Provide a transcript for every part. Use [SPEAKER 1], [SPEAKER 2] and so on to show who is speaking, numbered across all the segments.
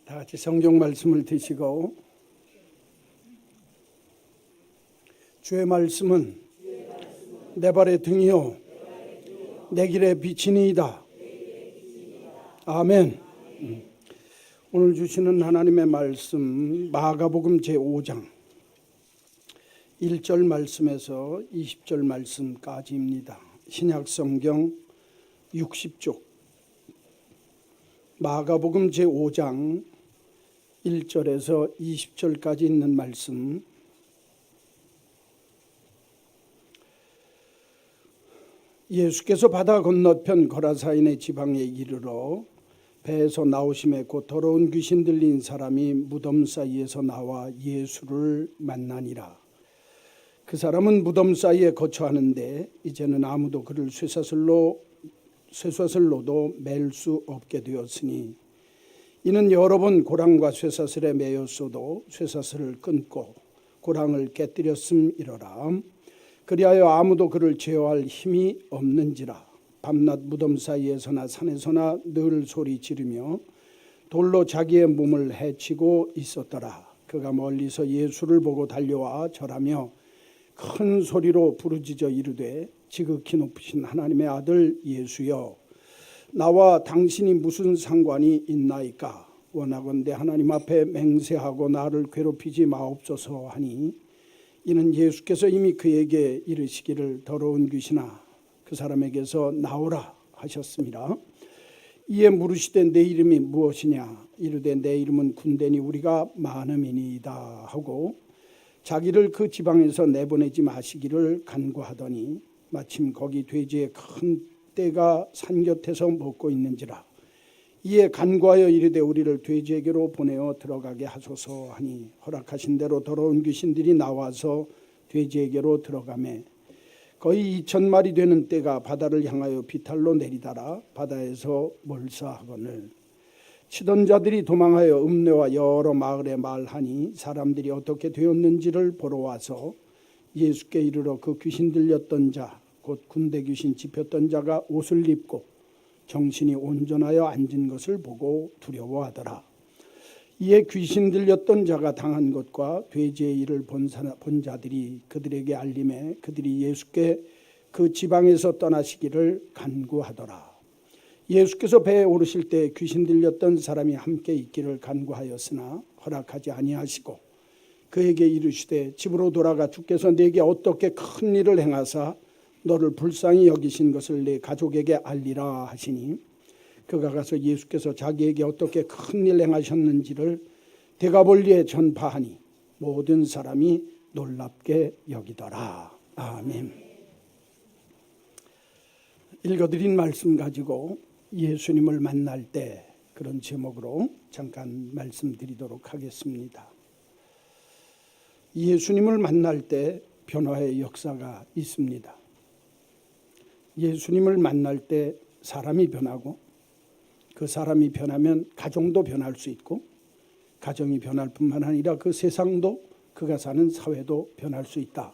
[SPEAKER 1] 다 같이 성경 말씀을 드시고, 주의 말씀은 내 발의 등이요 내 길의 빛이니이다. 아멘. 오늘 주시는 하나님의 말씀 마가복음 제5장 1절 말씀에서 20절 말씀까지입니다. 신약성경 60쪽 마가복음 제5장 1절에서 20절까지 있는 말씀, 예수께서 바다 건너편 거라사인의 지방에 이르러 배에서 나오심에 곧 더러운 귀신 들린 사람이 무덤 사이에서 나와 예수를 만나니라. 그 사람은 무덤 사이에 거처하는데 이제는 아무도 그를 쇠사슬로도 맬 수 없게 되었으니, 이는 여러 번 고랑과 쇠사슬에 매였어도 쇠사슬을 끊고 고랑을 깨뜨렸음이러라. 그리하여 아무도 그를 제어할 힘이 없는지라. 밤낮 무덤 사이에서나 산에서나 늘 소리 지르며 돌로 자기의 몸을 해치고 있었더라. 그가 멀리서 예수를 보고 달려와 절하며 큰 소리로 부르짖어 이르되, 지극히 높으신 하나님의 아들 예수여, 나와 당신이 무슨 상관이 있나이까? 원하건대 하나님 앞에 맹세하고 나를 괴롭히지 마옵소서 하니, 이는 예수께서 이미 그에게 이르시기를 더러운 귀신아 그 사람에게서 나오라 하셨습니다. 이에 물으시되 내 이름이 무엇이냐? 이르되 내 이름은 군대니 우리가 많음이니이다 하고 자기를 그 지방에서 내보내지 마시기를 간구하더니, 마침 거기 돼지의 큰 떼가 산 곁에서 먹고 있는지라. 이에 간구하여 이르되 우리를 돼지에게로 보내어 들어가게 하소서 하니, 허락하신 대로 더러운 귀신들이 나와서 돼지에게로 들어가매 거의 2,000마리 되는 떼가 바다를 향하여 비탈로 내리다라 바다에서 몰사하거늘, 치던 자들이 도망하여 읍내와 여러 마을에 말하니, 사람들이 어떻게 되었는지를 보러 와서 예수께 이르러 그 귀신 들렸던 자 곧 군대 귀신 집혔던 자가 옷을 입고 정신이 온전하여 앉은 것을 보고 두려워하더라. 이에 귀신 들렸던 자가 당한 것과 돼지의 일을 본 자들이 그들에게 알림해 그들이 예수께 그 지방에서 떠나시기를 간구하더라. 예수께서 배에 오르실 때 귀신 들렸던 사람이 함께 있기를 간구하였으나 허락하지 아니하시고 그에게 이르시되, 집으로 돌아가 주께서 내게 어떻게 큰 일을 행하사 너를 불쌍히 여기신 것을 내 가족에게 알리라 하시니, 그가 가서 예수께서 자기에게 어떻게 큰 일 행하셨는지를 데가볼리에 전파하니 모든 사람이 놀랍게 여기더라. 아멘. 읽어드린 말씀 가지고 예수님을 만날 때, 그런 제목으로 잠깐 말씀드리도록 하겠습니다. 예수님을 만날 때 변화의 역사가 있습니다. 예수님을 만날 때 사람이 변하고, 그 사람이 변하면 가정도 변할 수 있고, 가정이 변할 뿐만 아니라 그 세상도, 그가 사는 사회도 변할 수 있다.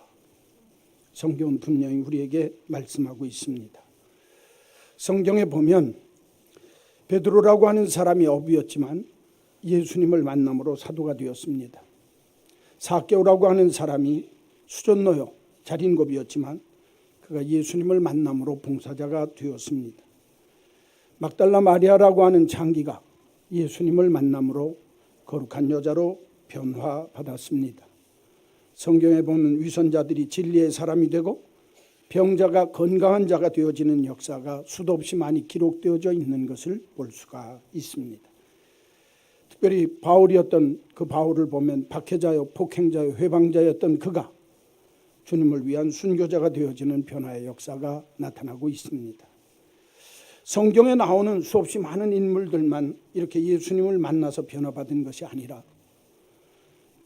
[SPEAKER 1] 성경은 분명히 우리에게 말씀하고 있습니다. 성경에 보면 베드로라고 하는 사람이 어부였지만 예수님을 만남으로 사도가 되었습니다. 사개오라고 하는 사람이 수전노요, 자린고비였지만 그가 예수님을 만남으로 봉사자가 되었습니다. 막달라 마리아라고 하는 장기가 예수님을 만남으로 거룩한 여자로 변화받았습니다. 성경에 보면 위선자들이 진리의 사람이 되고 병자가 건강한 자가 되어지는 역사가 수도 없이 많이 기록되어져 있는 것을 볼 수가 있습니다. 특별히 바울이었던 그 바울을 보면 박해자요, 폭행자요, 회방자였던 그가 주님을 위한 순교자가 되어지는 변화의 역사가 나타나고 있습니다. 성경에 나오는 수없이 많은 인물들만 이렇게 예수님을 만나서 변화받은 것이 아니라,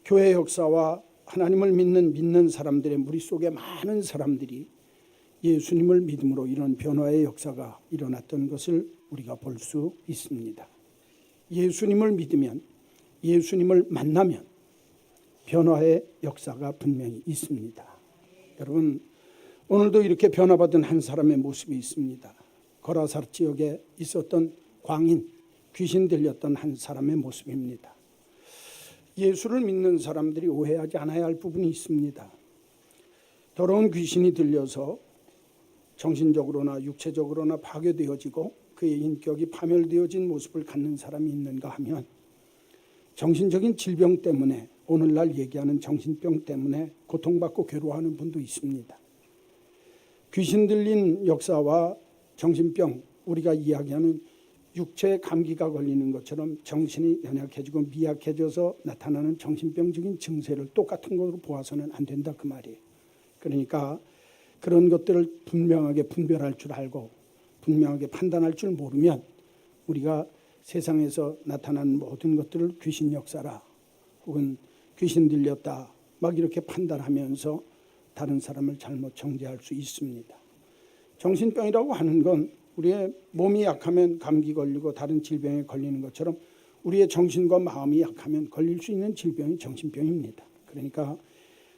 [SPEAKER 1] 교회 역사와 하나님을 믿는 사람들의 무리 속에 많은 사람들이 예수님을 믿음으로 이런 변화의 역사가 일어났던 것을 우리가 볼 수 있습니다. 예수님을 믿으면, 예수님을 만나면 변화의 역사가 분명히 있습니다. 여러분, 오늘도 이렇게 변화받은 한 사람의 모습이 있습니다. 거라사 지역에 있었던 광인 귀신 들렸던 한 사람의 모습입니다. 예수를 믿는 사람들이 오해하지 않아야 할 부분이 있습니다. 더러운 귀신이 들려서 정신적으로나 육체적으로나 파괴되어지고 그의 인격이 파멸되어진 모습을 갖는 사람이 있는가 하면 정신적인 질병 때문에, 오늘날 얘기하는 정신병 때문에 고통받고 괴로워하는 분도 있습니다. 귀신 들린 역사와 정신병, 우리가 이야기하는 육체 감기가 걸리는 것처럼 정신이 연약해지고 미약해져서 나타나는 정신병적인 증세를 똑같은 것으로 보아서는 안 된다, 그 말이에요. 그러니까 그런 것들을 분명하게 분별할 줄 알고 분명하게 판단할 줄 모르면 우리가 세상에서 나타나는 모든 것들을 귀신 역사라 혹은 귀신 들렸다 막 이렇게 판단하면서 다른 사람을 잘못 정죄할 수 있습니다. 정신병이라고 하는 건 우리의 몸이 약하면 감기 걸리고 다른 질병에 걸리는 것처럼 우리의 정신과 마음이 약하면 걸릴 수 있는 질병이 정신병입니다. 그러니까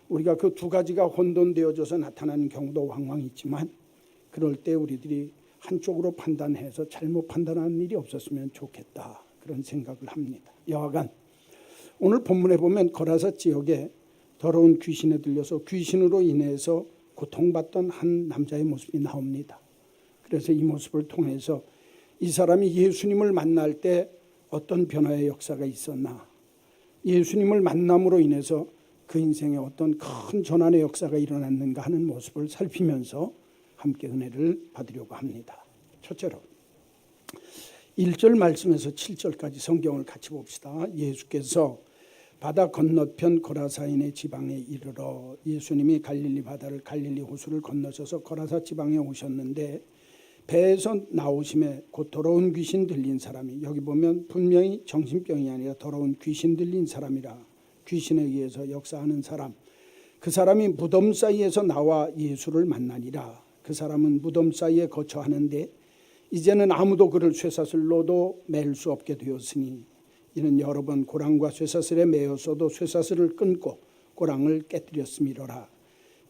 [SPEAKER 1] 우리가 그 두 가지가 혼돈되어져서 나타나는 경우도 왕왕 있지만 그럴 때 우리들이 한쪽으로 판단해서 잘못 판단하는 일이 없었으면 좋겠다, 그런 생각을 합니다. 여하간 오늘 본문에 보면 거라사 지역에 더러운 귀신에 들려서 귀신으로 인해서 고통받던 한 남자의 모습이 나옵니다. 그래서 이 모습을 통해서 이 사람이 예수님을 만날 때 어떤 변화의 역사가 있었나, 예수님을 만남으로 인해서 그 인생에 어떤 큰 전환의 역사가 일어났는가 하는 모습을 살피면서 함께 은혜를 받으려고 합니다. 첫째로 1절 말씀에서 7절까지 성경을 같이 봅시다. 예수께서 바다 건너편 거라사인의 지방에 이르러, 예수님이 갈릴리 바다를, 갈릴리 호수를 건너셔서 거라사 지방에 오셨는데 배에서 나오심에 곧 더러운 귀신 들린 사람이, 여기 보면 분명히 정신병이 아니라 더러운 귀신 들린 사람이라, 귀신에 의해서 역사하는 사람, 그 사람이 무덤 사이에서 나와 예수를 만나니라. 그 사람은 무덤 사이에 거처하는데 이제는 아무도 그를 쇠사슬로도 맬 수 없게 되었으니, 이는 여러 번 고랑과 쇠사슬에 매였어도 쇠사슬을 끊고 고랑을 깨뜨렸음이로라.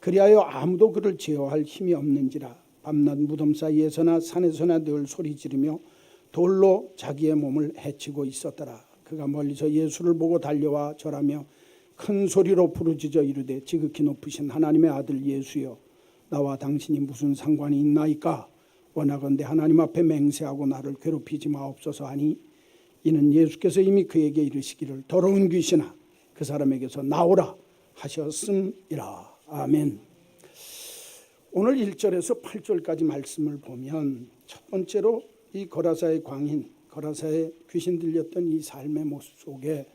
[SPEAKER 1] 그리하여 아무도 그를 제어할 힘이 없는지라. 밤낮 무덤 사이에서나 산에서나 늘 소리 지르며 돌로 자기의 몸을 해치고 있었더라. 그가 멀리서 예수를 보고 달려와 절하며 큰 소리로 부르짖어 이르되, 지극히 높으신 하나님의 아들 예수여, 나와 당신이 무슨 상관이 있나이까? 원하건대 하나님 앞에 맹세하고 나를 괴롭히지 마옵소서 하니, 이는 예수께서 이미 그에게 이르시기를 더러운 귀신아 그 사람에게서 나오라 하셨음이라. 아멘. 오늘 1절에서 8절까지 말씀을 보면 첫 번째로 이 거라사의 광인, 거라사에 귀신 들렸던 이 삶의 모습 속에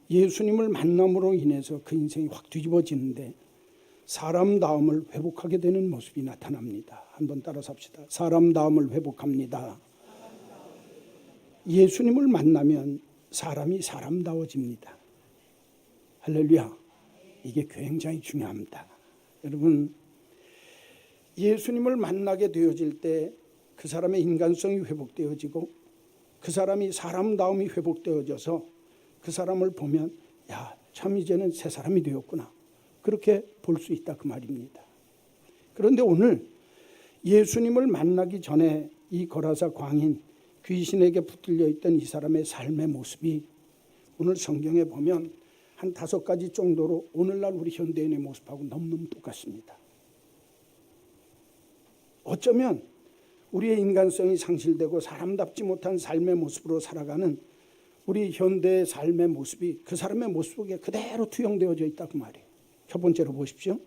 [SPEAKER 1] 예수님을 만남으로 인해서 그 인생이 확 뒤집어지는데 사람다움을 회복하게 되는 모습이 나타납니다. 한번 따라서 합시다. 사람다움을 회복합니다. 예수님을 만나면 사람이 사람다워집니다. 할렐루야. 이게 굉장히 중요합니다. 여러분, 예수님을 만나게 되어질 때 그 사람의 인간성이 회복되어지고 그 사람이 사람다움이 회복되어져서 그 사람을 보면 야, 참 이제는 새 사람이 되었구나, 그렇게 볼 수 있다, 그 말입니다. 그런데 오늘 예수님을 만나기 전에 이 거라사 광인, 귀신에게 붙들려 있던 이 사람의 삶의 모습이 오늘 성경에 보면 한 5가지 정도로 오늘날 우리 현대인의 모습하고 너무너무 똑같습니다. 어쩌면 우리의 인간성이 상실되고 사람답지 못한 삶의 모습으로 살아가는 우리 현대의 삶의 모습이 그 사람의 모습 속에 그대로 투영되어져 있다, 그 말이에요. 첫 번째로 보십시오.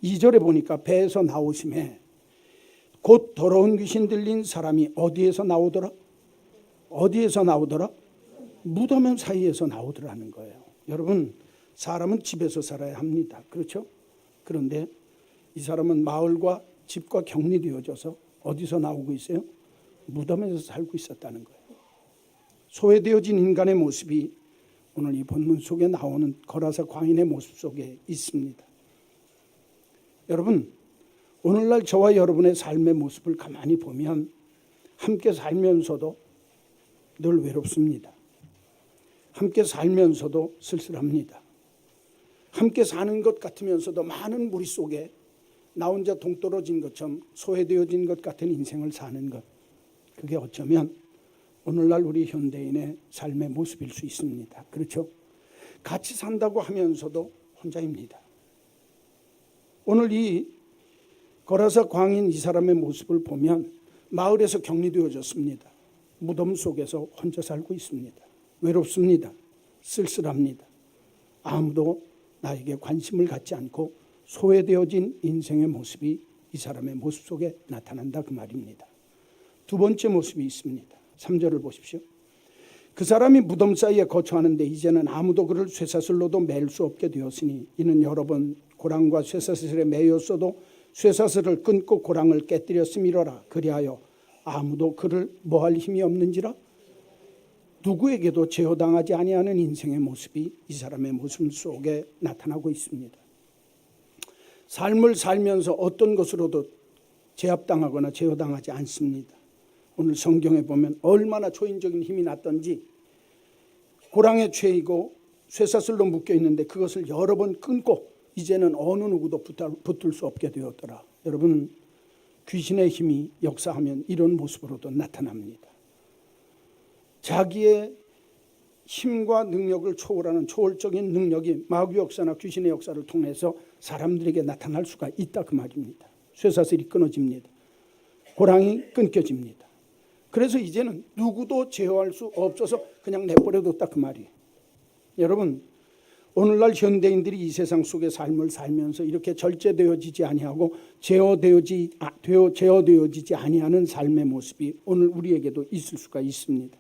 [SPEAKER 1] 2절에 보니까 배에서 나오심에 곧 더러운 귀신 들린 사람이 어디에서 나오더라? 어디에서 나오더라? 무덤 사이에서 나오더라는 거예요. 여러분, 사람은 집에서 살아야 합니다. 그렇죠? 그런데 이 사람은 마을과 집과 격리되어져서 어디서 나오고 있어요? 무덤에서 살고 있었다는 거예요. 소외되어진 인간의 모습이 오늘 이 본문 속에 나오는 거라사 광인의 모습 속에 있습니다. 여러분, 오늘날 저와 여러분의 삶의 모습을 가만히 보면 함께 살면서도 늘 외롭습니다. 함께 살면서도 쓸쓸합니다. 함께 사는 것 같으면서도 많은 무리 속에 나 혼자 동떨어진 것처럼 소외되어진 것 같은 인생을 사는 것, 그게 어쩌면 오늘날 우리 현대인의 삶의 모습일 수 있습니다. 그렇죠? 같이 산다고 하면서도 혼자입니다. 오늘 이 거라사 광인 이 사람의 모습을 보면 마을에서 격리되어졌습니다. 무덤 속에서 혼자 살고 있습니다. 외롭습니다. 쓸쓸합니다. 아무도 나에게 관심을 갖지 않고 소외되어진 인생의 모습이 이 사람의 모습 속에 나타난다 그 말입니다. 두 번째 모습이 있습니다. 3절을 보십시오. 그 사람이 무덤 사이에 거처하는데 이제는 아무도 그를 쇠사슬로도 매일 수 없게 되었으니 이는 여러 번 고랑과 쇠사슬에 매였어도 쇠사슬을 끊고 고랑을 깨뜨렸음이로라. 그리하여 아무도 그를 뭐할 힘이 없는지라. 누구에게도 제어당하지 아니하는 인생의 모습이 이 사람의 모습 속에 나타나고 있습니다. 삶을 살면서 어떤 것으로도 제압당하거나 제어당하지 않습니다. 오늘 성경에 보면 얼마나 초인적인 힘이 났던지 고랑에 죄이고 쇠사슬로 묶여 있는데 그것을 여러 번 끊고 이제는 어느 누구도 붙들 수 없게 되었더라. 여러분, 귀신의 힘이 역사하면 이런 모습으로도 나타납니다. 자기의 힘과 능력을 초월하는 초월적인 능력이 마귀 역사나 귀신의 역사를 통해서 사람들에게 나타날 수가 있다 그 말입니다. 쇠사슬이 끊어집니다. 고랑이 끊겨집니다. 그래서 이제는 누구도 제어할 수 없어서 그냥 내버려뒀다 그 말이에요. 여러분, 오늘날 현대인들이 이 세상 속의 삶을 살면서 이렇게 절제되어지지 아니하고 제어되어지지 아니하는 삶의 모습이 오늘 우리에게도 있을 수가 있습니다.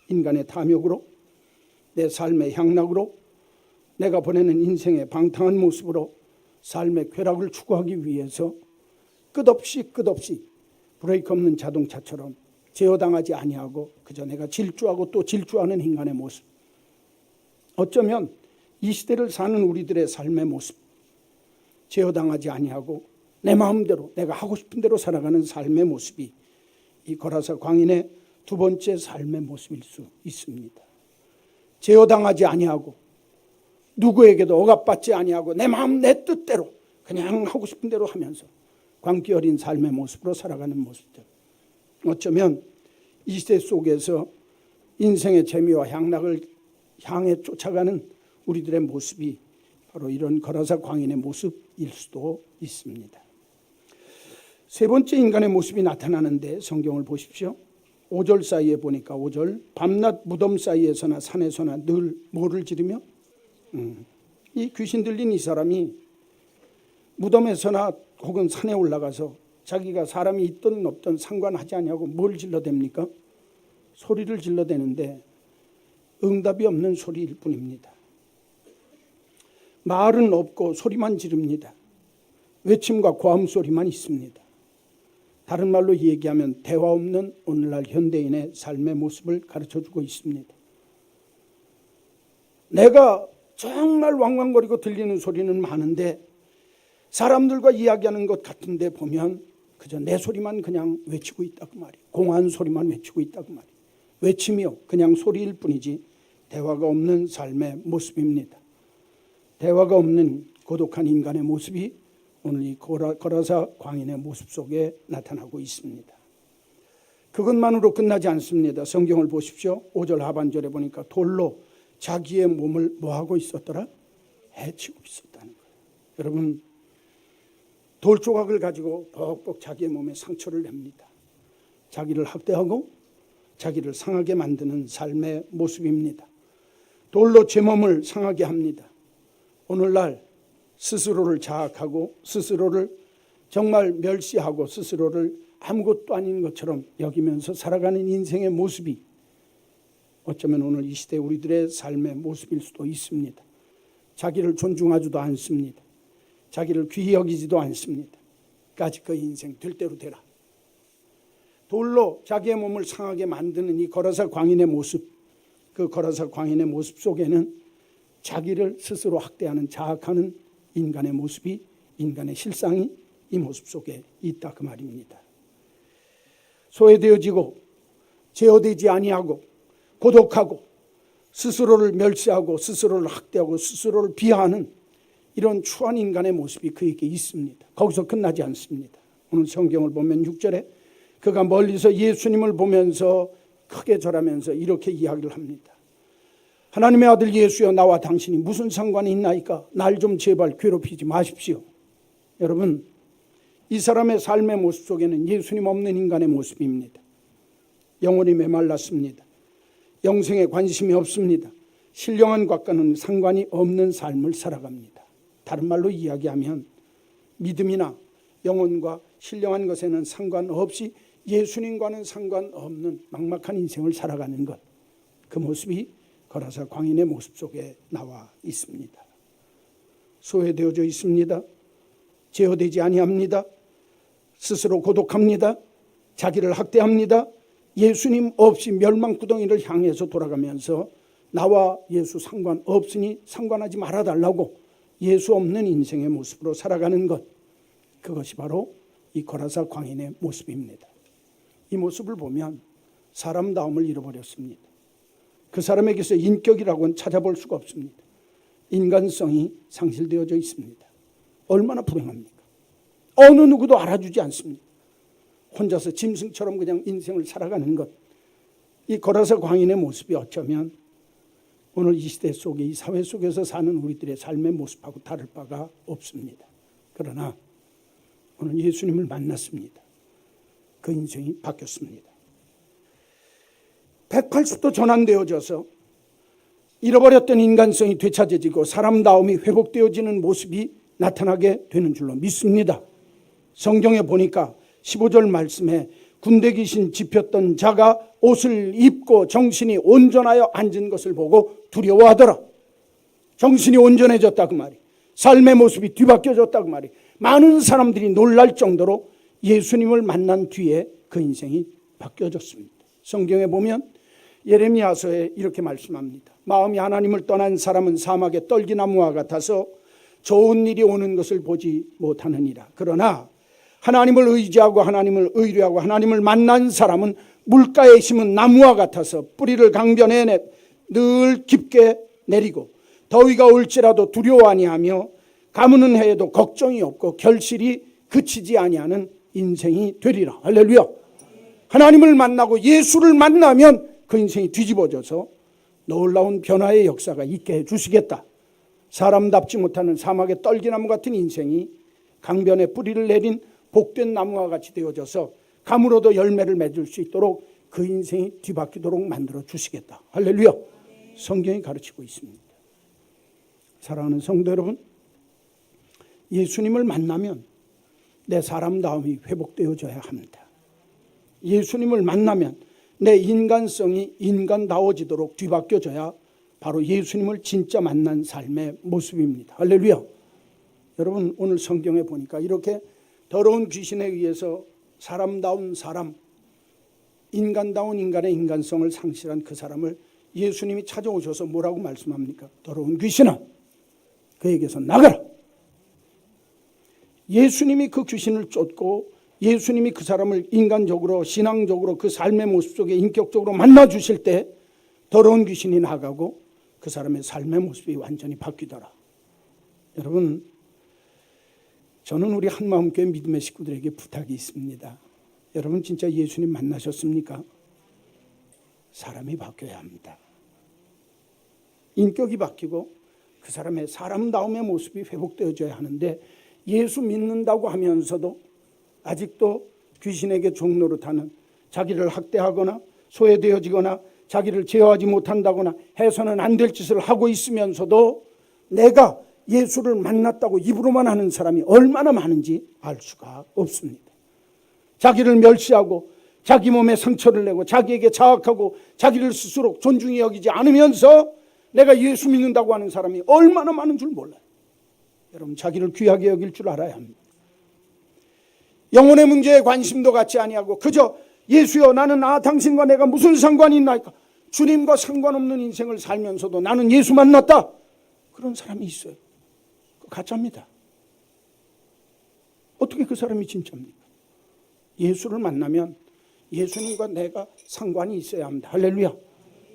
[SPEAKER 1] 인간의 탐욕으로, 내 삶의 향락으로, 내가 보내는 인생의 방탕한 모습으로 삶의 쾌락을 추구하기 위해서 끝없이 브레이크 없는 자동차처럼 제어당하지 아니하고 그저 내가 질주하고 또 질주하는 인간의 모습. 어쩌면 이 시대를 사는 우리들의 삶의 모습, 제어당하지 아니하고 내 마음대로 내가 하고 싶은 대로 살아가는 삶의 모습이 이 거라사 광인의 두 번째 삶의 모습일 수 있습니다. 제어당하지 아니하고 누구에게도 억압받지 아니하고 내 마음 내 뜻대로 그냥 하고 싶은 대로 하면서 광기 어린 삶의 모습으로 살아가는 모습들. 어쩌면 이 시대 속에서 인생의 재미와 향락을 향해 쫓아가는 우리들의 모습이 바로 이런 거라사 광인의 모습일 수도 있습니다. 세 번째 인간의 모습이 나타나는데 성경을 보십시오. 5절 사이에 보니까 5절 밤낮 무덤 사이에서나 산에서나 늘 뭐를 지르며 이 귀신 들린 이 사람이 무덤에서나 혹은 산에 올라가서 자기가 사람이 있든 없든 상관하지 아니하고 뭘 질러댑니까? 소리를 질러대는데 응답이 없는 소리일 뿐입니다. 말은 없고 소리만 지릅니다. 외침과 고함 소리만 있습니다. 다른 말로 얘기하면 대화 없는 오늘날 현대인의 삶의 모습을 가르쳐주고 있습니다. 내가 정말 왕왕거리고 들리는 소리는 많은데 사람들과 이야기하는 것 같은데 보면 그저 내 소리만 그냥 외치고 있다고 말이에요. 공허한 소리만 외치고 있다고 말이에요. 외침이요 그냥 소리일 뿐이지 대화가 없는 삶의 모습입니다. 대화가 없는 고독한 인간의 모습이 오늘 이 거라사 광인의 모습 속에 나타나고 있습니다. 그것만으로 끝나지 않습니다. 성경을 보십시오. 5절 하반절에 보니까 돌로 자기의 몸을 뭐하고 있었더라? 해치고 있었다는 거예요. 여러분, 돌 조각을 가지고 벅벅 자기의 몸에 상처를 냅니다. 자기를 학대하고 자기를 상하게 만드는 삶의 모습입니다. 돌로 제 몸을 상하게 합니다. 오늘날 스스로를 자학하고 스스로를 정말 멸시하고 스스로를 아무것도 아닌 것처럼 여기면서 살아가는 인생의 모습이 어쩌면 오늘 이 시대 우리들의 삶의 모습일 수도 있습니다. 자기를 존중하지도 않습니다. 자기를 귀히 여기지도 않습니다. 까짓 그 인생 될 대로 되라. 돌로 자기의 몸을 상하게 만드는 이 거라사 광인의 모습, 그 거라사 광인의 모습 속에는 자기를 스스로 학대하는 자학하는 인간의 모습이, 인간의 실상이 이 모습 속에 있다 그 말입니다. 소외되어지고 제어되지 아니하고 고독하고 스스로를 멸시하고 스스로를 학대하고 스스로를 비하하는 이런 추한 인간의 모습이 그에게 있습니다. 거기서 끝나지 않습니다. 오늘 성경을 보면 6절에 그가 멀리서 예수님을 보면서 크게 절하면서 이렇게 이야기를 합니다. 하나님의 아들 예수여, 나와 당신이 무슨 상관이 있나이까? 날 좀 제발 괴롭히지 마십시오. 여러분, 이 사람의 삶의 모습 속에는 예수님 없는 인간의 모습입니다. 영혼이 메말랐습니다. 영생에 관심이 없습니다. 신령한 것과는 상관이 없는 삶을 살아갑니다. 다른 말로 이야기하면 믿음이나 영혼과 신령한 것에는 상관없이 예수님과는 상관없는 막막한 인생을 살아가는 것, 그 모습이 거라사 광인의 모습 속에 나와 있습니다. 소외되어져 있습니다. 제어되지 아니합니다. 스스로 고독합니다. 자기를 학대합니다. 예수님 없이 멸망구덩이를 향해서 돌아가면서 나와 예수 상관없으니 상관하지 말아달라고 예수 없는 인생의 모습으로 살아가는 것, 그것이 바로 이 거라사 광인의 모습입니다. 이 모습을 보면 사람다움을 잃어버렸습니다. 그 사람에게서 인격이라고는 찾아볼 수가 없습니다. 인간성이 상실되어져 있습니다. 얼마나 불행합니까? 어느 누구도 알아주지 않습니다. 혼자서 짐승처럼 그냥 인생을 살아가는 것, 이 거라사 광인의 모습이 어쩌면 오늘 이 시대 속에, 이 사회 속에서 사는 우리들의 삶의 모습하고 다를 바가 없습니다. 그러나 오늘 예수님을 만났습니다. 그 인생이 바뀌었습니다. 180도 전환되어져서 잃어버렸던 인간성이 되찾아지고 사람다움이 회복되어지는 모습이 나타나게 되는 줄로 믿습니다. 성경에 보니까 15절 말씀에 군대 귀신 짚였던 자가 옷을 입고 정신이 온전하여 앉은 것을 보고 두려워하더라. 정신이 온전해졌다 그 말이. 삶의 모습이 뒤바뀌어졌다 그 말이. 많은 사람들이 놀랄 정도로 예수님을 만난 뒤에 그 인생이 바뀌어졌습니다. 성경에 보면 예레미야서에 이렇게 말씀합니다. 마음이 하나님을 떠난 사람은 사막의 떨기나무와 같아서 좋은 일이 오는 것을 보지 못하느니라. 그러나 하나님을 의지하고 하나님을 의뢰하고 하나님을 만난 사람은 물가에 심은 나무와 같아서 뿌리를 강변에 늘 깊게 내리고 더위가 올지라도 두려워 아니하며 가무는 해에도 걱정이 없고 결실이 그치지 아니하는 인생이 되리라. 할렐루야. 하나님을 만나고 예수를 만나면 그 인생이 뒤집어져서 놀라운 변화의 역사가 있게 해주시겠다. 사람답지 못하는 사막의 떨기나무 같은 인생이 강변에 뿌리를 내린 복된 나무와 같이 되어져서 가물어도 열매를 맺을 수 있도록 그 인생이 뒤바뀌도록 만들어 주시겠다. 할렐루야. 성경이 가르치고 있습니다. 사랑하는 성도 여러분, 예수님을 만나면 내 사람다움이 회복되어져야 합니다. 예수님을 만나면 내 인간성이 인간다워지도록 뒤바뀌어져야 바로 예수님을 진짜 만난 삶의 모습입니다. 할렐루야. 여러분, 오늘 성경에 보니까 이렇게 더러운 귀신에 의해서 사람다운 사람, 인간다운 인간의 인간성을 상실한 그 사람을 예수님이 찾아오셔서 뭐라고 말씀합니까? 더러운 귀신아, 그에게서 나가라. 예수님이 그 귀신을 쫓고 예수님이 그 사람을 인간적으로 신앙적으로 그 삶의 모습 속에 인격적으로 만나 주실 때 더러운 귀신이 나가고 그 사람의 삶의 모습이 완전히 바뀌더라. 여러분, 저는 우리 한마음교회 믿음의 식구들에게 부탁이 있습니다. 여러분 진짜 예수님 만나셨습니까? 사람이 바뀌어야 합니다. 인격이 바뀌고 그 사람의 사람다움의 모습이 회복되어져야 하는데 예수 믿는다고 하면서도 아직도 귀신에게 종노릇하는, 자기를 학대하거나 소외되어지거나 자기를 제어하지 못한다거나 해서는 안 될 짓을 하고 있으면서도 내가 예수를 만났다고 입으로만 하는 사람이 얼마나 많은지 알 수가 없습니다. 자기를 멸시하고 자기 몸에 상처를 내고 자기에게 자학하고 자기를 스스로 존중히 여기지 않으면서 내가 예수 믿는다고 하는 사람이 얼마나 많은 줄 몰라요. 여러분, 자기를 귀하게 여길 줄 알아야 합니다. 영혼의 문제에 관심도 갖지 아니하고 그저 예수여, 나는 당신과 내가 무슨 상관이 있나이까? 주님과 상관없는 인생을 살면서도 나는 예수 만났다. 그런 사람이 있어요. 가짜입니다. 어떻게 그 사람이 진짜입니까? 예수를 만나면 예수님과 내가 상관이 있어야 합니다. 할렐루야.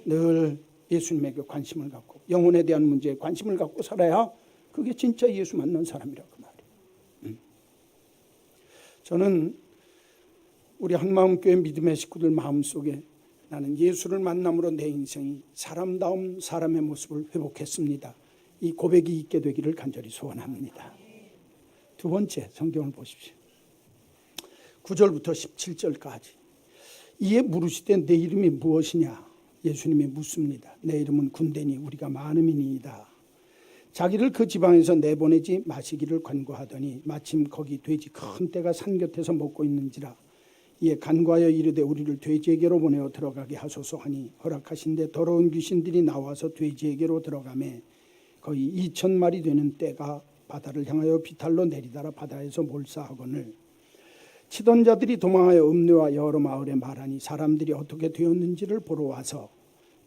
[SPEAKER 1] 늘 예수님에게 관심을 갖고 영혼에 대한 문제에 관심을 갖고 살아야 그게 진짜 예수 만난 사람이라 그 말이에요. 저는 우리 한마음교회 믿음의 식구들 마음속에 나는 예수를 만남으로 내 인생이 사람다운 사람의 모습을 회복했습니다. 이 고백이 있게 되기를 간절히 소원합니다. 두 번째, 성경을 보십시오. 9절부터 17절까지. 이에 물으시되 내 이름이 무엇이냐? 예수님이 묻습니다. 내 이름은 군대니 우리가 많음이니이다. 자기를 그 지방에서 내보내지 마시기를 간구하더니 마침 거기 돼지 큰 떼가 산 곁에서 먹고 있는지라. 이에 간구하여 이르되 우리를 돼지에게로 보내어 들어가게 하소서 하니 허락하신데 더러운 귀신들이 나와서 돼지에게로 들어가매 거의 2,000마리 되는 떼가 바다를 향하여 비탈로 내리다라 바다에서 몰사하거늘 치던 자들이 도망하여 읍내와 여러 마을에 말하니 사람들이 어떻게 되었는지를 보러 와서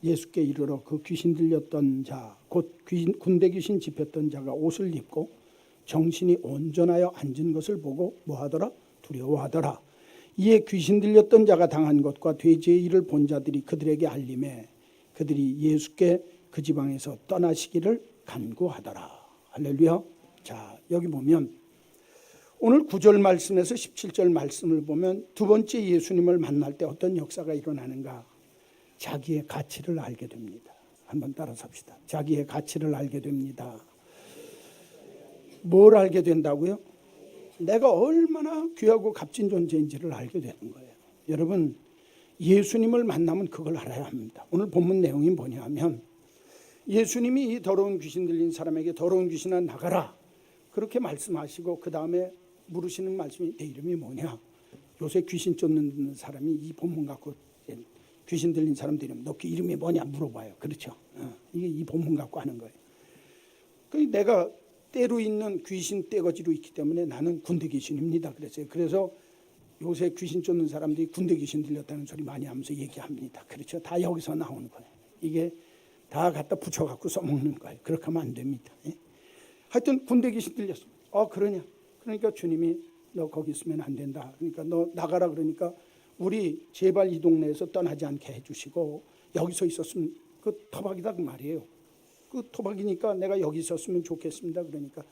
[SPEAKER 1] 예수께 이르러 그 귀신 들렸던 자 곧 군대 귀신 집혔던 자가 옷을 입고 정신이 온전하여 앉은 것을 보고 뭐하더라? 두려워하더라. 이에 귀신 들렸던 자가 당한 것과 돼지의 일을 본 자들이 그들에게 알림해 그들이 예수께 그 지방에서 떠나시기를 간구하더라. 할렐루야. 자, 여기 보면 오늘 9절 말씀에서 17절 말씀을 보면 두 번째 예수님을 만날 때 어떤 역사가 일어나는가? 자기의 가치를 알게 됩니다. 한번 따라서 합시다. 자기의 가치를 알게 됩니다. 뭘 알게 된다고요? 내가 얼마나 귀하고 값진 존재인지를 알게 되는 거예요. 여러분, 예수님을 만나면 그걸 알아야 합니다. 오늘 본문 내용이 뭐냐 하면 예수님이 이 더러운 귀신 들린 사람에게 더러운 귀신아 나가라 그렇게 말씀하시고 그 다음에 물으시는 말씀이 내 이름이 뭐냐? 요새 귀신 쫓는 사람이 이 본문 갖고 귀신 들린 사람들 이름 너 그 이름이 뭐냐 물어봐요. 그렇죠? 이게 이 본문 갖고 하는 거예요. 내가 때로 있는 귀신 떼거지로 있기 때문에 나는 군대 귀신입니다. 그랬어요. 그래서 요새 귀신 쫓는 사람들이 군대 귀신 들렸다는 소리 많이 하면서 얘기합니다. 그렇죠? 다 여기서 나오는 거예요. 이게 다 갖다 붙여갖고 써먹는 거예요. 그렇게 하면 안 됩니다. 예? 하여튼 군대 귀신 들렸어. 그러냐? 그러니까 주님이 너 거기 있으면 안 된다. 그러니까 너 나가라 그러니까 우리 제발 이 동네에서 떠나지 않게 해주시고 여기서 있었으면 그 토박이다 그 말이에요. 그 토박이니까 내가 여기 있었으면 좋겠습니다. 그러니까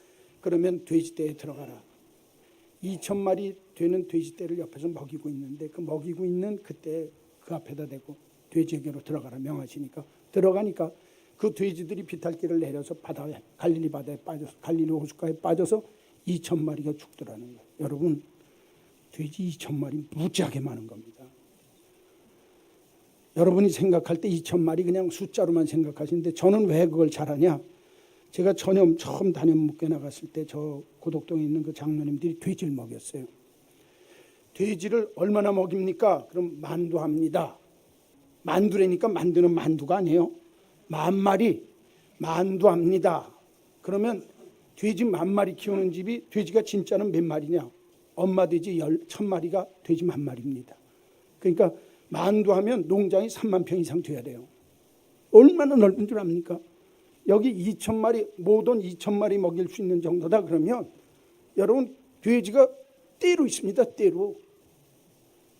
[SPEAKER 1] 그러면 돼지떼에 들어가라. 2,000마리 되는 돼지떼를 옆에서 먹이고 있는데 그 먹이고 있는 그때 그 앞에다 대고 돼지에게로 들어가라 명하시니까 들어가니까 그 돼지들이 비탈길을 내려서 바다에 갈릴리 바다에 빠져서 갈릴리 호숫가에 빠져서 2,000마리가 죽더라는 거예요. 여러분 돼지 2,000마리 무지하게 많은 겁니다. 여러분이 생각할 때 2,000마리 그냥 숫자로만 생각하시는데 저는 왜 그걸 잘하냐? 제가 처음 단연목회 나갔을 때 저 고덕동에 있는 그 장로님들이 돼지를 먹였어요. 돼지를 얼마나 먹입니까? 그럼 만두합니다. 만두라니까 만두는 만두가 아니에요. 10,000마리 만두합니다. 그러면 돼지 10,000마리 키우는 집이 돼지가 진짜는 몇 마리냐? 엄마 돼지 1,000마리가 돼지 10,000마리입니다. 그러니까 만두하면 농장이 30,000평 이상 돼야 돼요. 얼마나 넓은 줄 압니까? 여기 2,000마리 모든 2,000마리 먹일 수 있는 정도다 그러면 여러분 돼지가 떼로 있습니다. 떼로.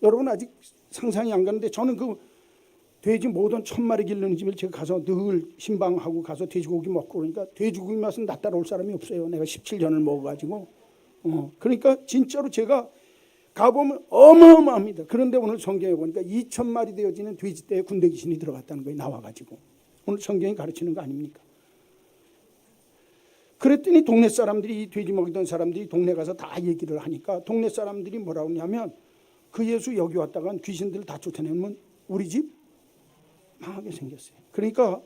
[SPEAKER 1] 여러분 아직 상상이 안 가는데 저는 그 돼지 모든 1,000마리 기르는 집을 제가 가서 늘 신방하고 가서 돼지고기 먹고 그러니까 돼지고기 맛은 나 따라올 사람이 없어요. 내가 17년을 먹어가지고. 그러니까 진짜로 제가 가보면 어마어마합니다. 그런데 오늘 성경에 보니까 2,000마리 되어지는 돼지떼에 군대 귀신이 들어갔다는 거예요. 나와가지고. 오늘 성경이 가르치는 거 아닙니까? 그랬더니 동네 사람들이 이 돼지 먹이던 사람들이 동네 가서 다 얘기를 하니까 동네 사람들이 뭐라고 하냐면 그 예수 여기 왔다간 귀신들 다 쫓아내면 우리 집 망하게 생겼어요. 그러니까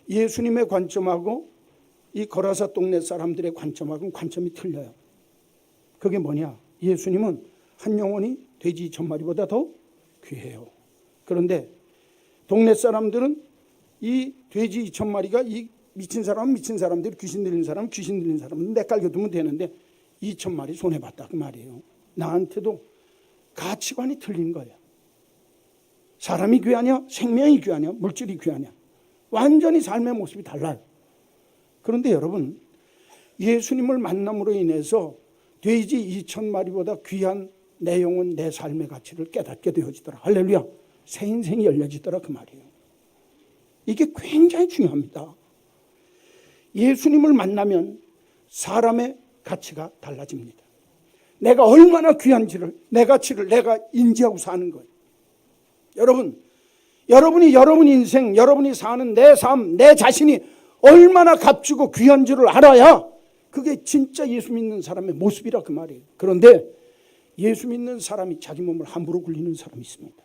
[SPEAKER 1] 예수님의 관점하고 이 거라사 동네 사람들의 관점하고는 관점이 틀려요. 그게 뭐냐? 예수님은 한 영혼이 돼지 2,000마리보다 더 귀해요. 그런데 동네 사람들은 이 돼지 2,000마리가 이 미친 사람은 미친 사람들, 귀신 들린 사람은 귀신 들린 사람은 내깔겨두면 되는데 2,000마리 손해봤다 그 말이에요. 나한테도 가치관이 틀린 거예요. 사람이 귀하냐? 생명이 귀하냐? 물질이 귀하냐? 완전히 삶의 모습이 달라요. 그런데 여러분 예수님을 만남으로 인해서 돼지 2,000마리보다 귀한 내 영혼, 내 삶의 가치를 깨닫게 되어지더라. 할렐루야. 새 인생이 열려지더라 그 말이에요. 이게 굉장히 중요합니다. 예수님을 만나면 사람의 가치가 달라집니다. 내가 얼마나 귀한지를, 내 가치를 내가 인지하고 사는 거예요. 여러분 여러분 인생, 여러분이 사는 내 삶, 내 자신이 얼마나 값지고 귀한 줄을 알아야 그게 진짜 예수 믿는 사람의 모습이라 그 말이에요. 그런데 예수 믿는 사람이 자기 몸을 함부로 굴리는 사람이 있습니다.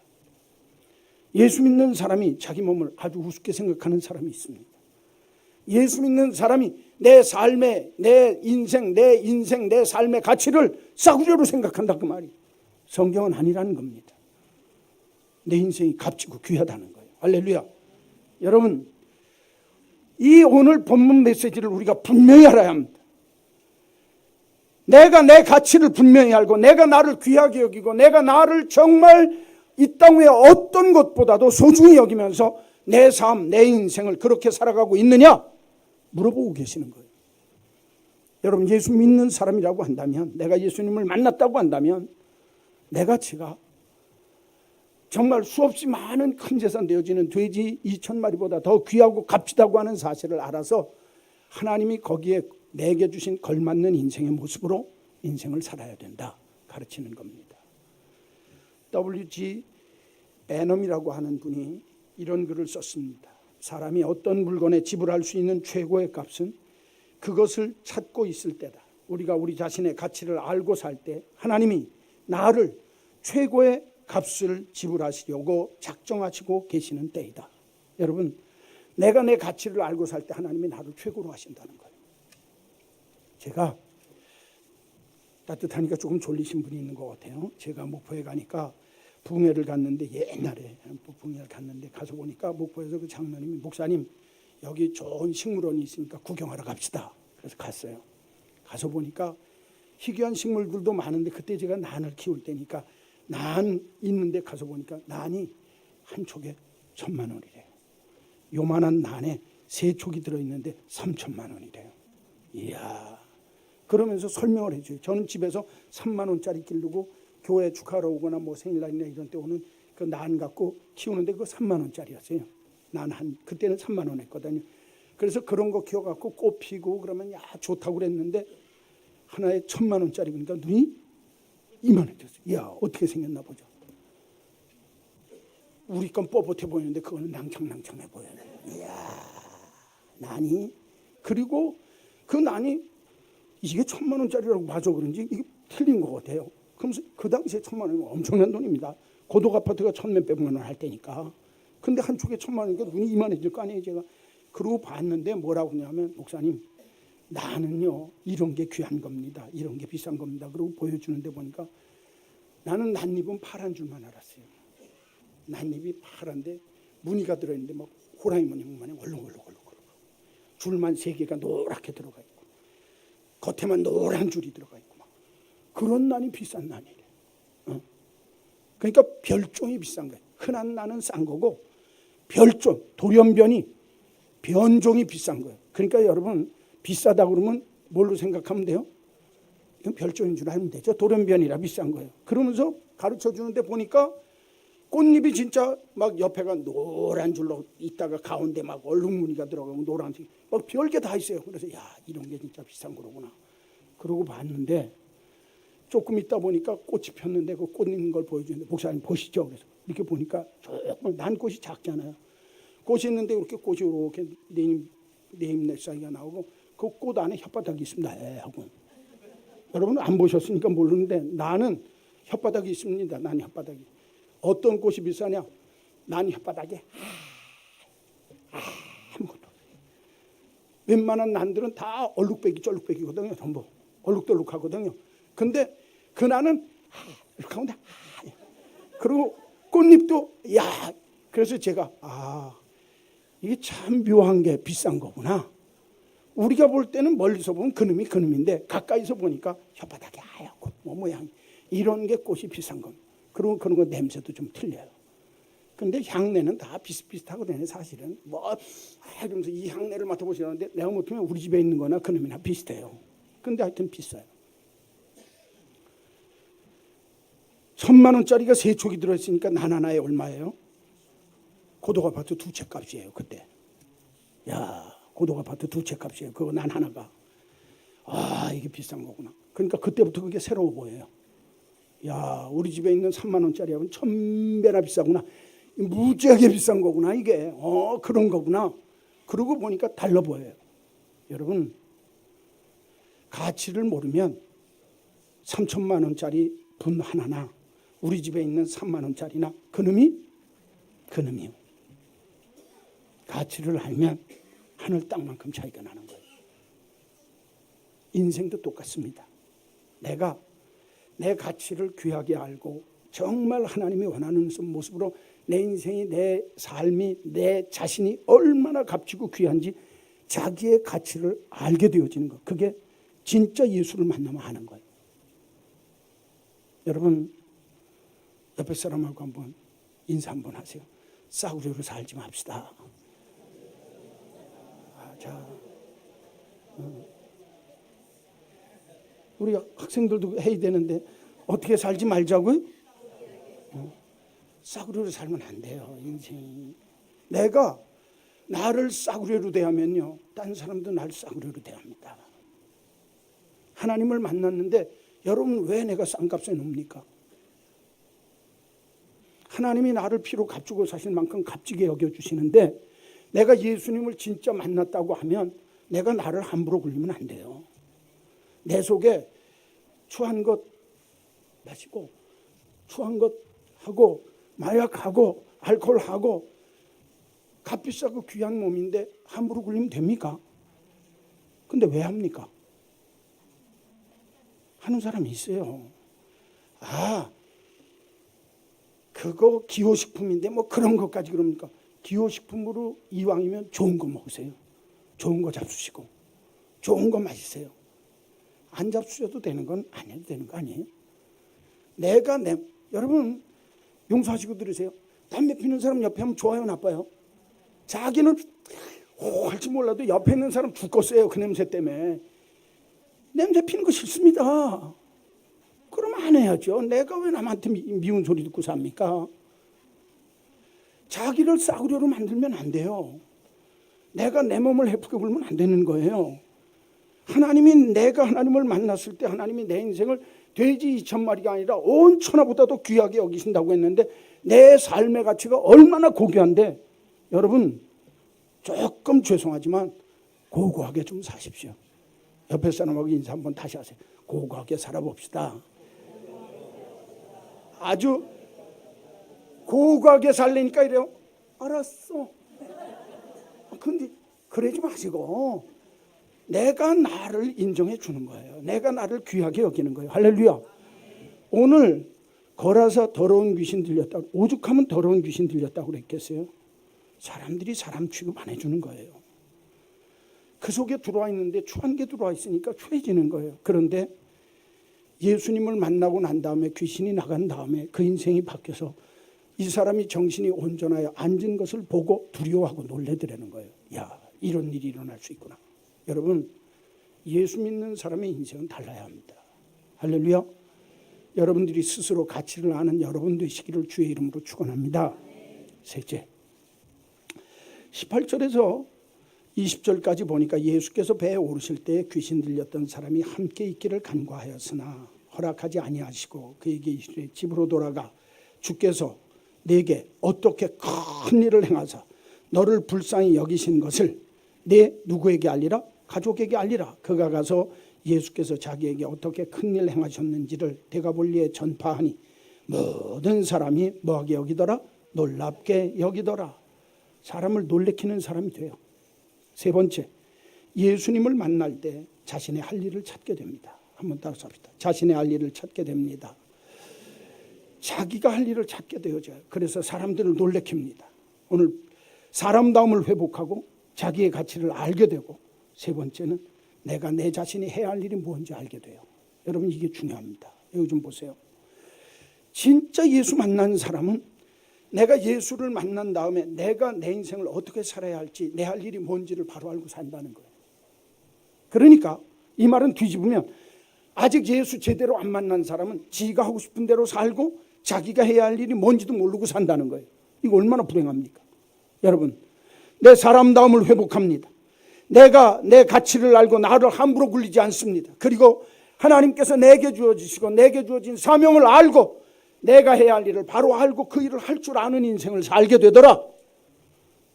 [SPEAKER 1] 예수 믿는 사람이 자기 몸을 아주 우습게 생각하는 사람이 있습니다. 예수 믿는 사람이 내 삶의, 내 인생, 내 삶의 가치를 싸구려로 생각한다 그 말이에요. 성경은 아니라는 겁니다. 내 인생이 값지고 귀하다는 거예요. 할렐루야. 여러분, 이 오늘 본문 메시지를 우리가 분명히 알아야 합니다. 내가 내 가치를 분명히 알고, 내가 나를 귀하게 여기고, 내가 나를 정말 이 땅 위에 어떤 것보다도 소중히 여기면서 내 삶, 내 인생을 그렇게 살아가고 있느냐 물어보고 계시는 거예요. 여러분, 예수 믿는 사람이라고 한다면, 내가 예수님을 만났다고 한다면 내 가치가 정말 수없이 많은 큰 재산 되어지는 돼지 2,000마리보다 더 귀하고 값지다고 하는 사실을 알아서 하나님이 거기에 내게 주신 걸맞는 인생의 모습으로 인생을 살아야 된다 가르치는 겁니다. W.G. 베넘이라고 하는 분이 이런 글을 썼습니다. 사람이 어떤 물건에 지불할 수 있는 최고의 값은 그것을 찾고 있을 때다. 우리가 우리 자신의 가치를 알고 살 때 하나님이 나를 최고의 값을 지불하시려고 작정하시고 계시는 때이다. 여러분, 내가 내 가치를 알고 살 때 하나님이 나를 최고로 하신다는 거예요. 제가 따뜻하니까 조금 졸리신 분이 있는 것 같아요. 제가 목포에 가니까 붕해를 갔는데, 옛날에 붕해를 갔는데 가서 보니까 목포에서 그 장로님이, 목사님 여기 좋은 식물원이 있으니까 구경하러 갑시다. 그래서 갔어요. 가서 보니까 희귀한 식물들도 많은데, 그때 제가 난을 키울 때니까 난 있는데 가서 보니까 난이 한 촉에 1,000만 원이래요. 요만한 난에 3촉이 들어있는데 3,000만 원이래요. 이야. 그러면서 설명을 해줘요. 저는 집에서 3만 원짜리 기르고 교회 축하하러 오거나 뭐 생일날이나 이런 때 오는 그 난 갖고 키우는데 그거 3만 원짜리였어요. 그때는 3만 원 했거든요. 그래서 그런 거 키워갖고 꽃 피고 그러면 야 좋다고 그랬는데 하나에 1,000만 원짜리 그러니까 눈이 이만해졌어요. 이야 어떻게 생겼나 보죠. 우리 건 뻣뻣해 보이는데 그거는 낭창낭창해 보여요. 이야 난이, 그리고 그 난이 이게 1,000만 원짜리라고 봐서 그런지 이게 틀린 것 같아요. 그러면서 그 당시에 1,000만 원이면 엄청난 돈입니다. 고독 아파트가 1,000몇백만 원 할 때니까. 근데 한 축에 1,000만 원이니까 눈이 이만해질 거 아니에요 제가. 그러고 봤는데 뭐라고 하냐면, 목사님 나는요 이런 게 귀한 겁니다. 이런 게 비싼 겁니다. 그러고 보여주는데 보니까 나는 낫잎은 파란 줄만 알았어요. 낫잎이 파란데 무늬가 들어있는데 막 호랑이 무늬만 얼렁얼렁 줄만 3개가 노랗게 들어가 있고 겉에만 노란 줄이 들어가 있고 막 그런 난이 비싼 난이래. 그러니까 별종이 비싼 거예요. 흔한 난은 싼 거고 별종, 돌연변이, 변종이 비싼 거예요. 그러니까 여러분 비싸다 그러면 뭘로 생각하면 돼요? 이건 별종인 줄 알면 되죠. 돌연변이라 비싼 거예요. 그러면서 가르쳐 주는데 보니까 꽃잎이 진짜 막 옆에가 노란 줄로 있다가 가운데 막 얼룩무늬가 들어가고 노란색 막 별게 다 있어요. 그래서 야 이런 게 진짜 비싼 거로구나. 그러고 봤는데 조금 있다 보니까 꽃이 폈는데 그 꽃 있는 걸 보여주는데, 목사님 보시죠. 그래서 이렇게 보니까 조금 난 꽃이 작잖아요. 꽃이 있는데 이렇게 꽃이 이렇게 네임 사이가 나오고 그 꽃 안에 혓바닥이 있습니다. 하고 여러분 안 보셨으니까 모르는데 나는 혓바닥이 있습니다. 난 혓바닥이. 어떤 꽃이 비싸냐? 난 혓바닥에 아무것도 없어요. 웬만한 난들은 다 얼룩배기 쩔룩배기거든요. 전부 얼룩덜룩하거든요. 근데 그 난은 이렇게 하는데 그리고 꽃잎도 야. 그래서 제가 이게 참 묘한 게 비싼 거구나. 우리가 볼 때는 멀리서 보면 그놈이 그놈인데 가까이서 보니까 혓바닥이 하얗고 뭐 모양 이런 게 꽃이 비싼 겁니다. 그리고 그런 거 냄새도 좀 틀려요. 근데 향내는 다 비슷비슷하거든요. 사실은 그러면서 이 향내를 맡아보시라는데 내가 못하면 우리 집에 있는 거나 그놈이나 비슷해요. 근데 하여튼 비싸요. 1,000만 원짜리가 3촉이 들어있으니까 난 하나에 얼마예요? 고독 아파트 2채 값이에요. 그때. 야 고독 아파트 2채 값이에요. 그거 난 하나가. 이게 비싼 거구나. 그러니까 그때부터 그게 새로워 보여요. 야 우리 집에 있는 3만 원짜리하고는 1,000배나 비싸구나. 무지하게 비싼 거구나 이게. 그런 거구나. 그러고 보니까 달라 보여요. 여러분, 가치를 모르면 3천만 원짜리 분 하나나 우리 집에 있는 3만 원짜리나 그놈이요. 가치를 알면 하늘 땅만큼 차이가 나는 거예요. 인생도 똑같습니다. 내가 내 가치를 귀하게 알고 정말 하나님이 원하는 모습으로 내 인생이, 내 삶이, 내 자신이 얼마나 값지고 귀한지 자기의 가치를 알게 되어지는 것. 그게 진짜 예수를 만나면 하는 거예요. 여러분, 옆에 사람하고 한번 인사 한번 하세요. 싸구려로 살지 맙시다. 우리 학생들도 해야 되는데 어떻게 살지 말자고요? 싸구려로 살면 안 돼요. 인생이. 내가 나를 싸구려로 대하면요, 딴 사람도 나를 싸구려로 대합니다. 하나님을 만났는데 여러분 왜 내가 싼값에 놉니까? 하나님이 나를 피로 값주고 사실 만큼 값지게 여겨주시는데 내가 예수님을 진짜 만났다고 하면 내가 나를 함부로 굴리면 안 돼요. 내 속에 추한 것 마시고 추한 것 하고 마약하고 알코올하고 값비싸고 귀한 몸인데 함부로 굴리면 됩니까? 근데 왜 합니까? 하는 사람이 있어요. 그거 기호식품인데 뭐 그런 것까지 그럽니까? 기호식품으로 이왕이면 좋은 거 먹으세요. 좋은 거 잡수시고 좋은 거 마시세요. 안 잡수셔도 되는 건 안 해도 되는 거 아니에요? 여러분 용서하시고 들으세요. 담배 피는 사람 옆에 하면 좋아요, 나빠요? 자기는 할지 몰라도 옆에 있는 사람 죽겠어요. 그 냄새 때문에. 냄새 피는 거 싫습니다. 그러면 안 해야죠. 내가 왜 남한테 미운 소리 듣고 삽니까? 자기를 싸구려로 만들면 안 돼요. 내가 내 몸을 해프게 굴면 안 되는 거예요. 내가 하나님을 만났을 때 하나님이 내 인생을 돼지 2,000마리가 아니라 온 천하보다도 귀하게 여기신다고 했는데 내 삶의 가치가 얼마나 고귀한데 여러분 조금 죄송하지만 고고하게 좀 사십시오. 옆에 사람하고 인사 한번 다시 하세요. 고고하게 살아봅시다. 아주 고고하게 살려니까 이래요. 알았어. 근데 그러지 마시고 내가 나를 인정해 주는 거예요. 내가 나를 귀하게 여기는 거예요. 할렐루야. 오늘 걸어서 더러운 귀신 들렸다, 오죽하면 더러운 귀신 들렸다고 그랬겠어요? 사람들이 사람 취급 안 해주는 거예요. 그 속에 들어와 있는데 추한 게 들어와 있으니까 추해지는 거예요. 그런데 예수님을 만나고 난 다음에 귀신이 나간 다음에 그 인생이 바뀌어서 이 사람이 정신이 온전하여 앉은 것을 보고 두려워하고 놀래더라는 거예요. 야, 이런 일이 일어날 수 있구나. 여러분, 예수 믿는 사람의 인생은 달라야 합니다. 할렐루야. 여러분들이 스스로 가치를 아는 여러분 되시기를 주의 이름으로 축원합니다. 셋째, 18절에서 20절까지 보니까 예수께서 배에 오르실 때 귀신 들렸던 사람이 함께 있기를 간과하였으나 허락하지 아니하시고 그에게 이르시되 집으로 돌아가 주께서 내게 어떻게 큰 일을 행하사 너를 불쌍히 여기신 것을 내 누구에게 알리라? 가족에게 알리라. 그가 가서 예수께서 자기에게 어떻게 큰 일 행하셨는지를 데가볼리에 전파하니 모든 사람이 뭐하게 여기더라? 놀랍게 여기더라. 사람을 놀래키는 사람이 돼요. 세 번째, 예수님을 만날 때 자신의 할 일을 찾게 됩니다. 한번 따라서 합시다. 자신의 할 일을 찾게 됩니다. 자기가 할 일을 찾게 되어져요. 그래서 사람들을 놀래킵니다. 오늘 사람다움을 회복하고 자기의 가치를 알게 되고, 세 번째는 내가 내 자신이 해야 할 일이 뭔지 알게 돼요. 여러분, 이게 중요합니다. 여기 좀 보세요. 진짜 예수 만난 사람은 내가 예수를 만난 다음에 내가 내 인생을 어떻게 살아야 할지, 내 할 일이 뭔지를 바로 알고 산다는 거예요. 그러니까 이 말은 뒤집으면 아직 예수 제대로 안 만난 사람은 지가 하고 싶은 대로 살고 자기가 해야 할 일이 뭔지도 모르고 산다는 거예요. 이거 얼마나 불행합니까? 여러분, 내 사람다움을 회복합니다. 내가 내 가치를 알고 나를 함부로 굴리지 않습니다. 그리고 하나님께서 내게 주어지시고 내게 주어진 사명을 알고 내가 해야 할 일을 바로 알고 그 일을 할 줄 아는 인생을 살게 되더라.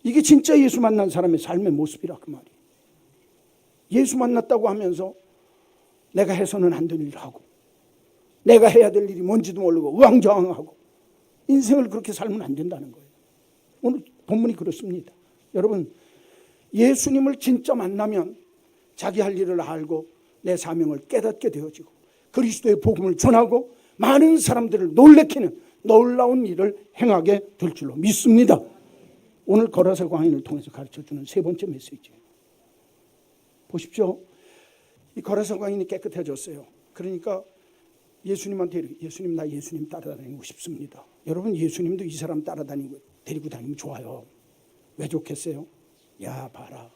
[SPEAKER 1] 이게 진짜 예수 만난 사람의 삶의 모습이라 그 말이에요. 예수 만났다고 하면서 내가 해서는 안 될 일을 하고 내가 해야 될 일이 뭔지도 모르고 우왕좌왕하고 인생을 그렇게 살면 안 된다는 거예요. 오늘 본문이 그렇습니다. 여러분, 예수님을 진짜 만나면 자기 할 일을 알고 내 사명을 깨닫게 되어지고 그리스도의 복음을 전하고 많은 사람들을 놀래키는 놀라운 일을 행하게 될 줄로 믿습니다. 오늘 거라사 광인을 통해서 가르쳐주는 세 번째 메시지예요. 보십시오. 이 거라사 광인이 깨끗해졌어요. 그러니까 예수님한테 이렇게, 예수님, 나 예수님 따라다니고 싶습니다. 여러분, 예수님도 이 사람 따라다니고 데리고 다니면 좋아요. 왜 좋겠어요? 야, 봐라,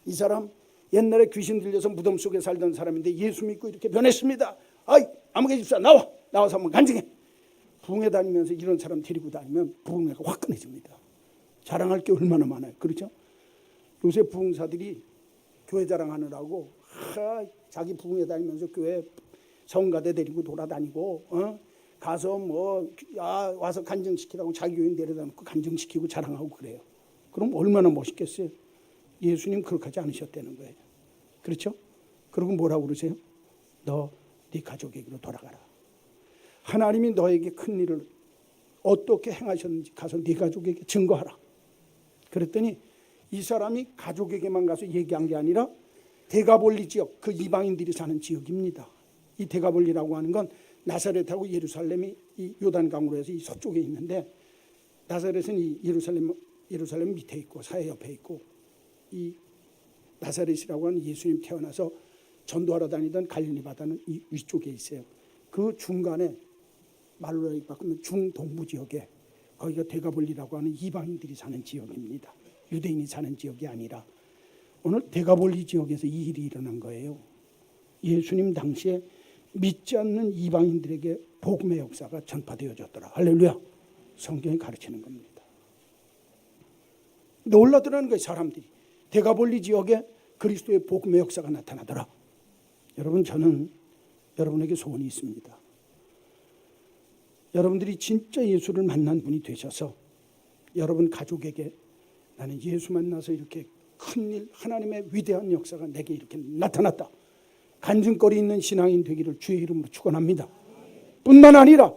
[SPEAKER 1] 이 사람 옛날에 귀신 들려서 무덤 속에 살던 사람인데 예수 믿고 이렇게 변했습니다. 아이, 아무개 집사 나와서 한번 간증해. 부흥회 다니면서 이런 사람 데리고 다니면 부흥회가 화끈해집니다. 자랑할 게 얼마나 많아요. 그렇죠? 요새 부흥사들이 교회 자랑하느라고 자기 부흥회 다니면서 교회 성가대 데리고 돌아다니고 가서 와서 간증시키라고 자기 교인 데려다 놓고 간증시키고 자랑하고 그래요. 그럼 얼마나 멋있겠어요? 예수님 그렇게 하지 않으셨다는 거예요. 그렇죠? 그리고 뭐라고 그러세요? 너 네 가족에게로 돌아가라. 하나님이 너에게 큰 일을 어떻게 행하셨는지 가서 네 가족에게 증거하라. 그랬더니 이 사람이 가족에게만 가서 얘기한 게 아니라 데가볼리 지역, 그 이방인들이 사는 지역입니다. 이 데가볼리라고 하는 건 나사렛하고 예루살렘이 이 요단강으로 해서 이 서쪽에 있는데, 나사렛은 이 예루살렘 밑에 있고 사해 옆에 있고, 이 나사렛이라고 하는 예수님 태어나서 전도하러 다니던 갈릴리 바다는 이 위쪽에 있어요. 그 중간에 말로 바꾸면 중동부 지역에, 거기가 데가볼리라고 하는 이방인들이 사는 지역입니다. 유대인이 사는 지역이 아니라. 오늘 데가볼리 지역에서 이 일이 일어난 거예요. 예수님 당시에 믿지 않는 이방인들에게 복음의 역사가 전파되어졌더라. 할렐루야. 성경이 가르치는 겁니다. 놀라더라는 거예요. 사람들이 데가볼리 지역에 그리스도의 복음의 역사가 나타나더라. 여러분, 저는 여러분에게 소원이 있습니다. 여러분들이 진짜 예수를 만난 분이 되셔서 여러분 가족에게 나는 예수 만나서 이렇게 큰일, 하나님의 위대한 역사가 내게 이렇게 나타났다, 간증거리 있는 신앙인 되기를 주의 이름으로 축원합니다. 뿐만 아니라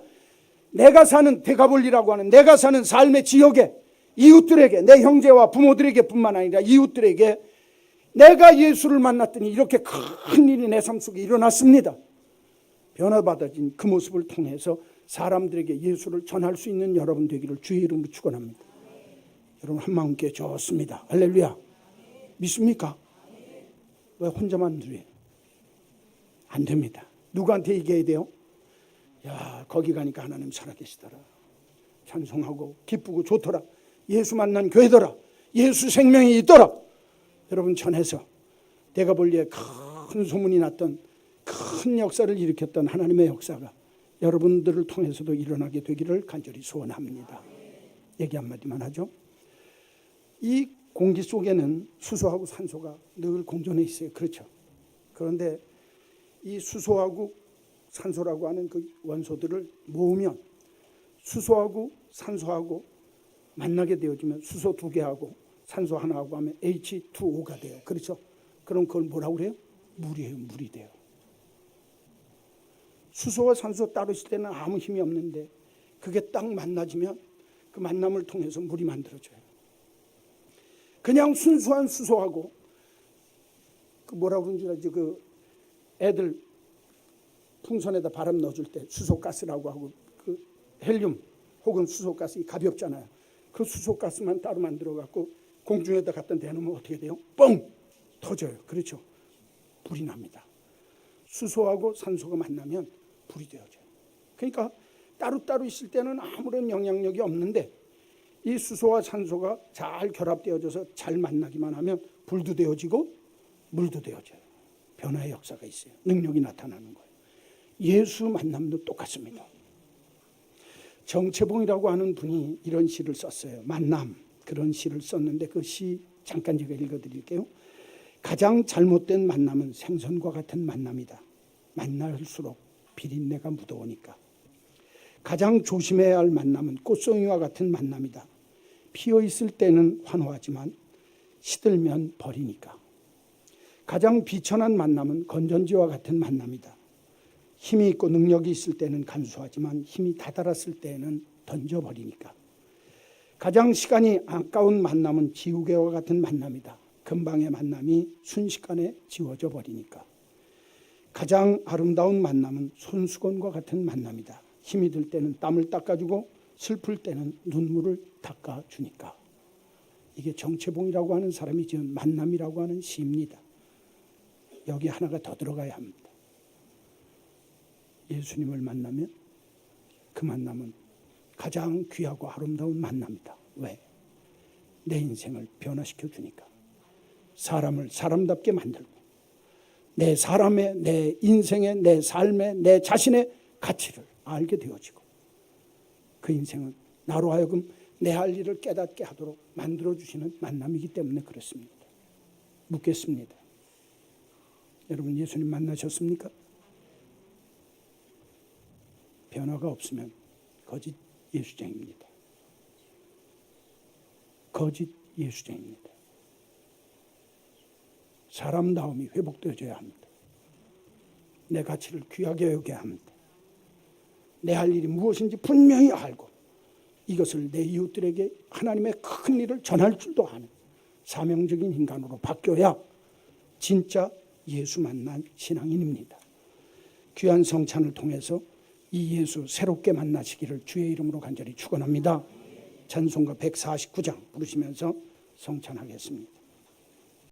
[SPEAKER 1] 내가 사는 데가볼리라고 하는 내가 사는 삶의 지역에 이웃들에게, 내 형제와 부모들에게 뿐만 아니라 이웃들에게 내가 예수를 만났더니 이렇게 큰 일이 내 삶 속에 일어났습니다. 변화받아진 그 모습을 통해서 사람들에게 예수를 전할 수 있는 여러분 되기를 주의 이름으로 축원합니다. 여러분, 한마음께 좋습니다. 할렐루야. 믿습니까? 왜 혼자만 누려요? 안 됩니다. 누구한테 얘기해야 돼요? 야, 거기 가니까 하나님 살아계시더라. 찬송하고 기쁘고 좋더라. 예수 만난 교회더라. 예수 생명이 있더라. 여러분, 전해서 데가볼리에 큰 소문이 났던, 큰 역사를 일으켰던 하나님의 역사가 여러분들을 통해서도 일어나게 되기를 간절히 소원합니다. 얘기 한마디만 하죠. 이 공기 속에는 수소하고 산소가 늘 공존해 있어요. 그렇죠? 그런데 이 수소하고 산소라고 하는 그 원소들을 모으면 수소하고 산소하고 만나게 되어지면 수소 2개하고 산소 하나하고 하면 H2O가 돼요. 그렇죠? 그럼 그걸 뭐라고 그래요? 물이에요. 물이 돼요. 수소와 산소 따로 있을 때는 아무 힘이 없는데 그게 딱 만나지면 그 만남을 통해서 물이 만들어져요. 그냥 순수한 수소하고 그 뭐라고 그러는지 알지? 그 애들 풍선에다 바람 넣어줄 때 수소가스라고 하고, 그 헬륨 혹은 수소가스 가볍잖아요. 그 수소가스만 따로 만들어 갖고 공중에다 갖다 대놓으면 어떻게 돼요? 뻥 터져요. 그렇죠? 불이 납니다. 수소하고 산소가 만나면 불이 되어져요. 그러니까 따로따로 있을 때는 아무런 영향력이 없는데 이 수소와 산소가 잘 결합되어져서 잘 만나기만 하면 불도 되어지고 물도 되어져요. 변화의 역사가 있어요. 능력이 나타나는 거예요. 예수 만남도 똑같습니다. 정채봉이라고 하는 분이 이런 시를 썼어요. 만남, 그런 시를 썼는데 그 시 잠깐 제가 읽어드릴게요. 가장 잘못된 만남은 생선과 같은 만남이다. 만날수록 비린내가 묻어오니까. 가장 조심해야 할 만남은 꽃송이와 같은 만남이다. 피어 있을 때는 환호하지만 시들면 버리니까. 가장 비천한 만남은 건전지와 같은 만남이다. 힘이 있고 능력이 있을 때는 간수하지만 힘이 다다랐을 때는 던져버리니까. 가장 시간이 아까운 만남은 지우개와 같은 만남이다. 금방의 만남이 순식간에 지워져 버리니까. 가장 아름다운 만남은 손수건과 같은 만남이다. 힘이 들 때는 땀을 닦아주고 슬플 때는 눈물을 닦아주니까. 이게 정채봉이라고 하는 사람이 지은 만남이라고 하는 시입니다. 여기 하나가 더 들어가야 합니다. 예수님을 만나면 그 만남은 가장 귀하고 아름다운 만남이다. 왜? 내 인생을 변화시켜 주니까. 사람을 사람답게 만들고 내 사람의, 내 인생의, 내 삶의, 내 자신의 가치를 알게 되어지고 그 인생은 나로 하여금 내 할 일을 깨닫게 하도록 만들어주시는 만남이기 때문에 그렇습니다. 묻겠습니다. 여러분 예수님 만나셨습니까? 변화가 없으면 거짓 예수쟁입니다. 거짓 예수쟁입니다. 사람다움이 회복되어져야 합니다. 내 가치를 귀하게 여겨야 합니다. 내 할 일이 무엇인지 분명히 알고 이것을 내 이웃들에게 하나님의 큰 일을 전할 줄도 아는 사명적인 인간으로 바뀌어야 진짜 예수 만난 신앙인입니다. 귀한 성찬을 통해서 이 예수 새롭게 만나시기를 주의 이름으로 간절히 축원합니다. 찬송가 149장 부르시면서 성찬하겠습니다.